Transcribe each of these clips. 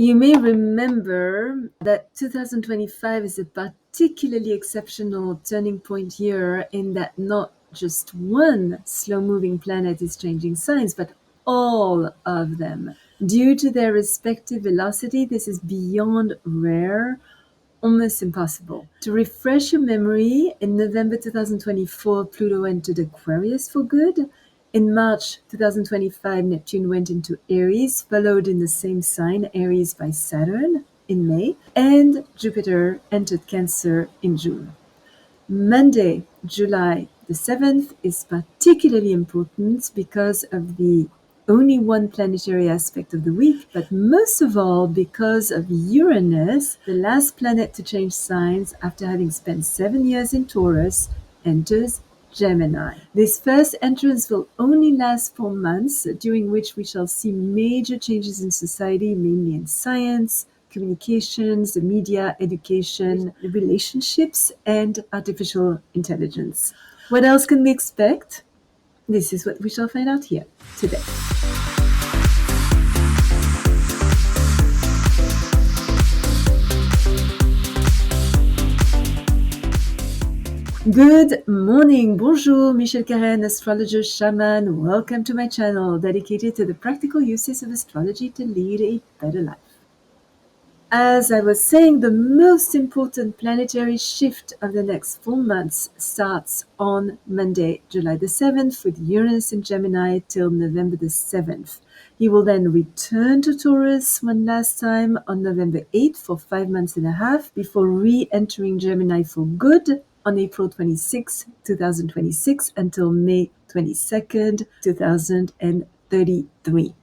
You may remember that 2025 is a particularly exceptional turning point year in that not just one slow-moving planet is changing signs, but all of them. Due to their respective velocity, this is beyond rare, almost impossible. To refresh your memory, in November 2024, Pluto entered Aquarius for good. In March 2025, Neptune went into Aries, followed in the same sign, Aries, by Saturn in May, and Jupiter entered Cancer in June. Monday, July the 7th, is particularly important because of the only one planetary aspect of the week, but most of all because of Uranus, the last planet to change signs after having spent 7 years in Taurus, enters Gemini. This first entrance will only last 4 months, during which we shall see major changes in society, mainly in science, communications, the media, education, relationships, and artificial intelligence. What else can we expect? This is what we shall find out here today. Good morning, bonjour, Michelle Karen, astrologer shaman. Welcome to my channel dedicated to the practical uses of astrology to lead a better life. As I was saying, the most important planetary shift of the next 4 months starts on Monday, July the 7th, with Uranus in Gemini till November the 7th. He will then return to Taurus one last time on November 8th for 5 months and a half before re-entering Gemini for good on April 26, 2026 until May 22nd, 2033.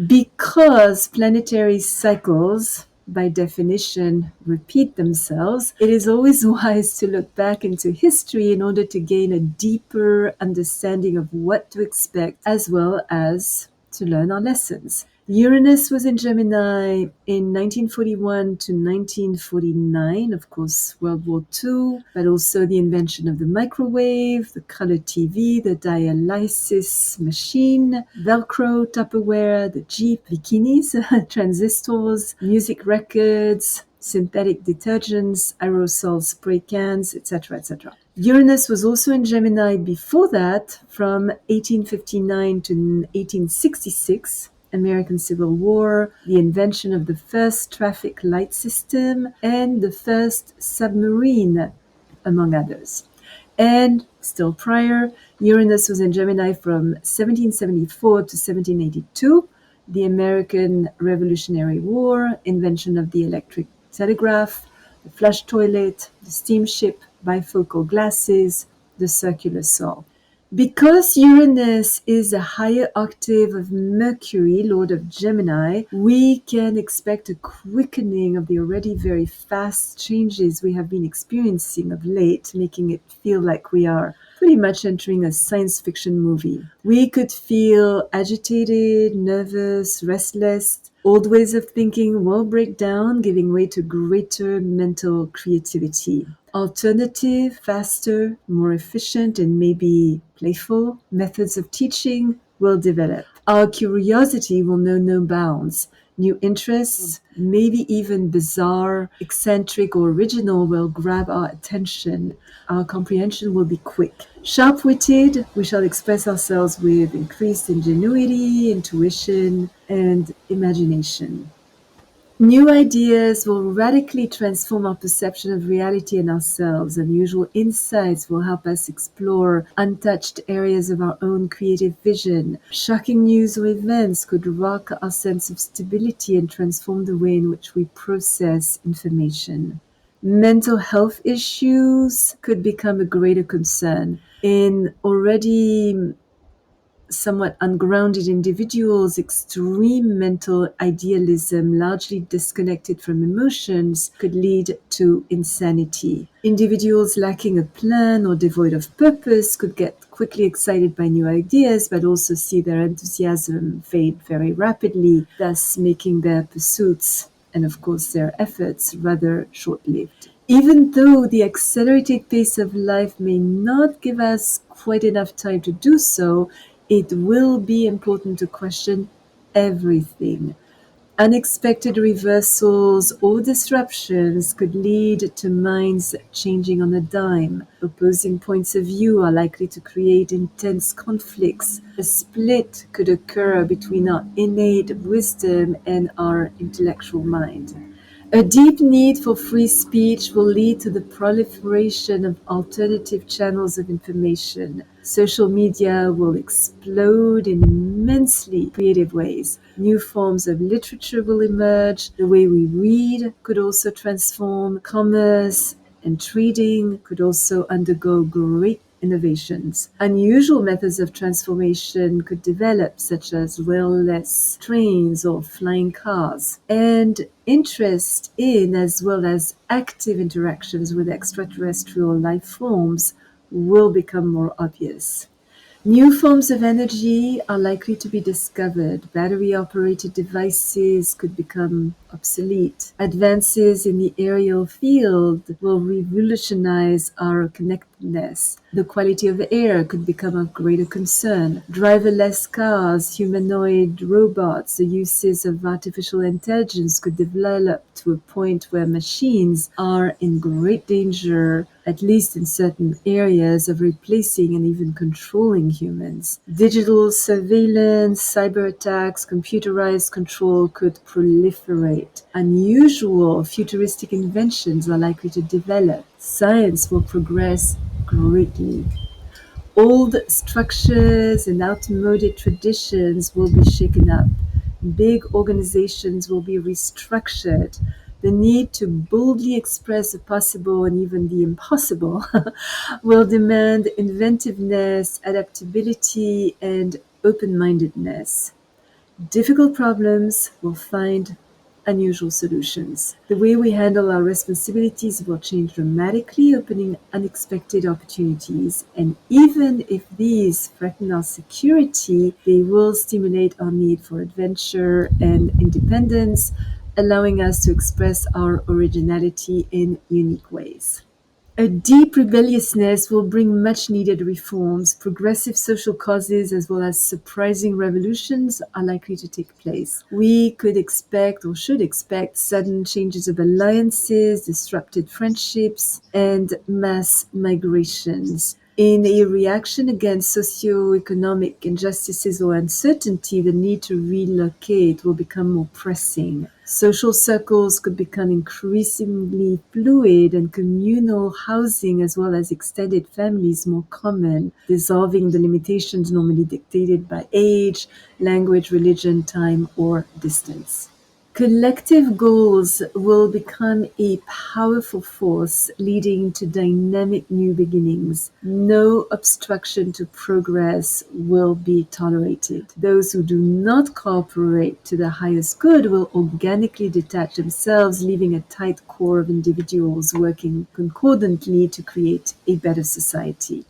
Because planetary cycles, by definition, repeat themselves, it is always wise to look back into history in order to gain a deeper understanding of what to expect, as well as to learn our lessons. Uranus was in Gemini in 1941 to 1949, of course, World War II, but also the invention of the microwave, the color TV, the dialysis machine, Velcro, Tupperware, the Jeep, bikinis, transistors, music records, synthetic detergents, aerosol spray cans, etc., etc. Uranus was also in Gemini before that, from 1859 to 1866, American Civil War, the invention of the first traffic light system, and the first submarine, among others. And still prior, Uranus was in Gemini from 1774 to 1782, the American Revolutionary War, invention of the electric telegraph, the flush toilet, the steamship, bifocal glasses, the circular saw. Because Uranus is a higher octave of Mercury, Lord of Gemini, we can expect a quickening of the already very fast changes we have been experiencing of late, making it feel like we are pretty much entering a science fiction movie. We could feel agitated, nervous, restless. Old ways of thinking will break down, giving way to greater mental creativity. Alternative, faster, more efficient, and maybe playful methods of teaching will develop. Our curiosity will know no bounds. New interests, maybe even bizarre, eccentric, or original, will grab our attention. Our comprehension will be quick. Sharp-witted, we shall express ourselves with increased ingenuity, intuition, and imagination. New ideas will radically transform our perception of reality and ourselves. Unusual insights will help us explore untouched areas of our own creative vision. Shocking news or events could rock our sense of stability and transform the way in which we process information. Mental health issues could become a greater concern. In already somewhat ungrounded individuals, extreme mental idealism, largely disconnected from emotions, could lead to insanity. Individuals lacking a plan or devoid of purpose could get quickly excited by new ideas, but also see their enthusiasm fade very rapidly, thus making their pursuits and, of course, their efforts rather short-lived. Even though the accelerated pace of life may not give us quite enough time to do so, it will be important to question everything. Unexpected reversals or disruptions could lead to minds changing on a dime. Opposing points of view are likely to create intense conflicts. A split could occur between our innate wisdom and our intellectual mind. A deep need for free speech will lead to the proliferation of alternative channels of information. Social media will explode in immensely creative ways. New forms of literature will emerge. The way we read could also transform. Commerce and trading could also undergo great innovations. Unusual methods of transformation could develop, such as railless trains or flying cars. And interest in, as well as active interactions with extraterrestrial life forms, will become more obvious. New forms of energy are likely to be discovered. Battery-operated devices could become obsolete. Advances in the aerial field will revolutionize our connectedness. The quality of air could become of greater concern. Driverless cars, humanoid robots, the uses of artificial intelligence could develop to a point where machines are in great danger, at least in certain areas, of replacing and even controlling humans. Digital surveillance, cyber attacks, computerized control could proliferate. Unusual futuristic inventions are likely to develop. Science will progress greatly. Old structures and outmoded traditions will be shaken up. Big organizations will be restructured. The need to boldly express the possible and even the impossible will demand inventiveness, adaptability, and open-mindedness. Difficult problems will find unusual solutions. The way we handle our responsibilities will change dramatically, opening unexpected opportunities. And even if these threaten our security, they will stimulate our need for adventure and independence, allowing us to express our originality in unique ways. A deep rebelliousness will bring much needed reforms. Progressive social causes as well as surprising revolutions are likely to take place. We could expect or should expect sudden changes of alliances, disrupted friendships, and mass migrations. In a reaction against socio-economic injustices or uncertainty, the need to relocate will become more pressing. Social circles could become increasingly fluid and communal housing as well as extended families more common, dissolving the limitations normally dictated by age, language, religion, time, or distance. Collective goals will become a powerful force leading to dynamic new beginnings. No obstruction to progress will be tolerated. Those who do not cooperate to the highest good will organically detach themselves, leaving a tight core of individuals working concordantly to create a better society.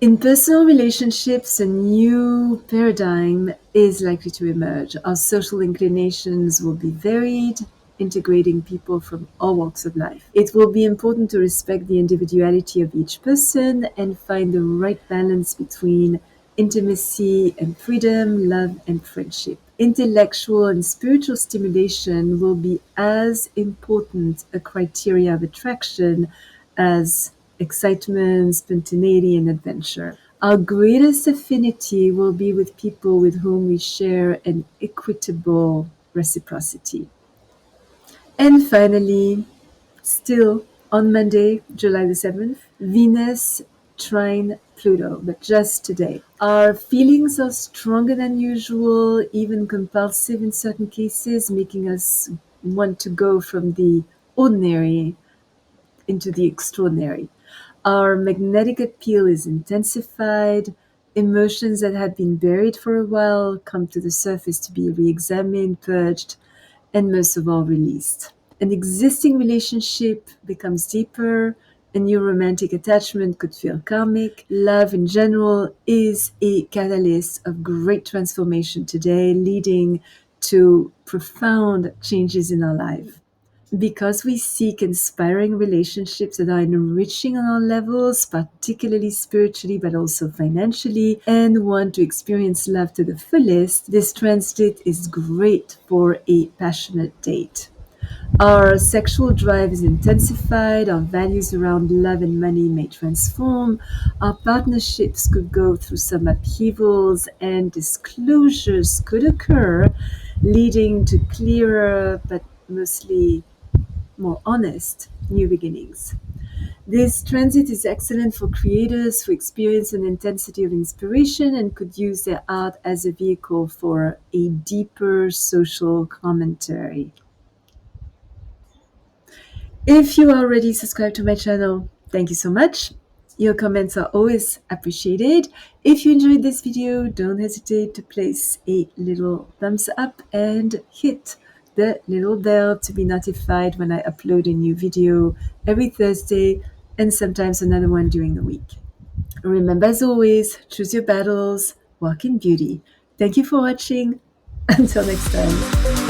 In personal relationships, a new paradigm is likely to emerge. Our social inclinations will be varied, integrating people from all walks of life. It will be important to respect the individuality of each person and find the right balance between intimacy and freedom, love and friendship. Intellectual and spiritual stimulation will be as important a criteria of attraction as excitement, spontaneity, and adventure. Our greatest affinity will be with people with whom we share an equitable reciprocity. And finally, still on Monday, July the 7th, Venus trine Pluto, but just today. Our feelings are stronger than usual, even compulsive in certain cases, making us want to go from the ordinary into the extraordinary. Our magnetic appeal is intensified. Emotions that had been buried for a while come to the surface to be re-examined, purged, and most of all, released. An existing relationship becomes deeper. A new romantic attachment could feel karmic. Love in general is a catalyst of great transformation today, leading to profound changes in our life. Because we seek inspiring relationships that are enriching on all levels, particularly spiritually but also financially, and want to experience love to the fullest, this transit is great for a passionate date. Our sexual drive is intensified, our values around love and money may transform, our partnerships could go through some upheavals, and disclosures could occur, leading to clearer but mostly more honest new beginnings. This transit is excellent for creators who experience an intensity of inspiration and could use their art as a vehicle for a deeper social commentary. If you are already subscribed to my channel, thank you so much. Your comments are always appreciated. If you enjoyed this video, don't hesitate to place a little thumbs up and hit the little bell to be notified when I upload a new video every Thursday and sometimes another one during the week. Remember, as always, choose your battles, walk in beauty. Thank you for watching. Until next time.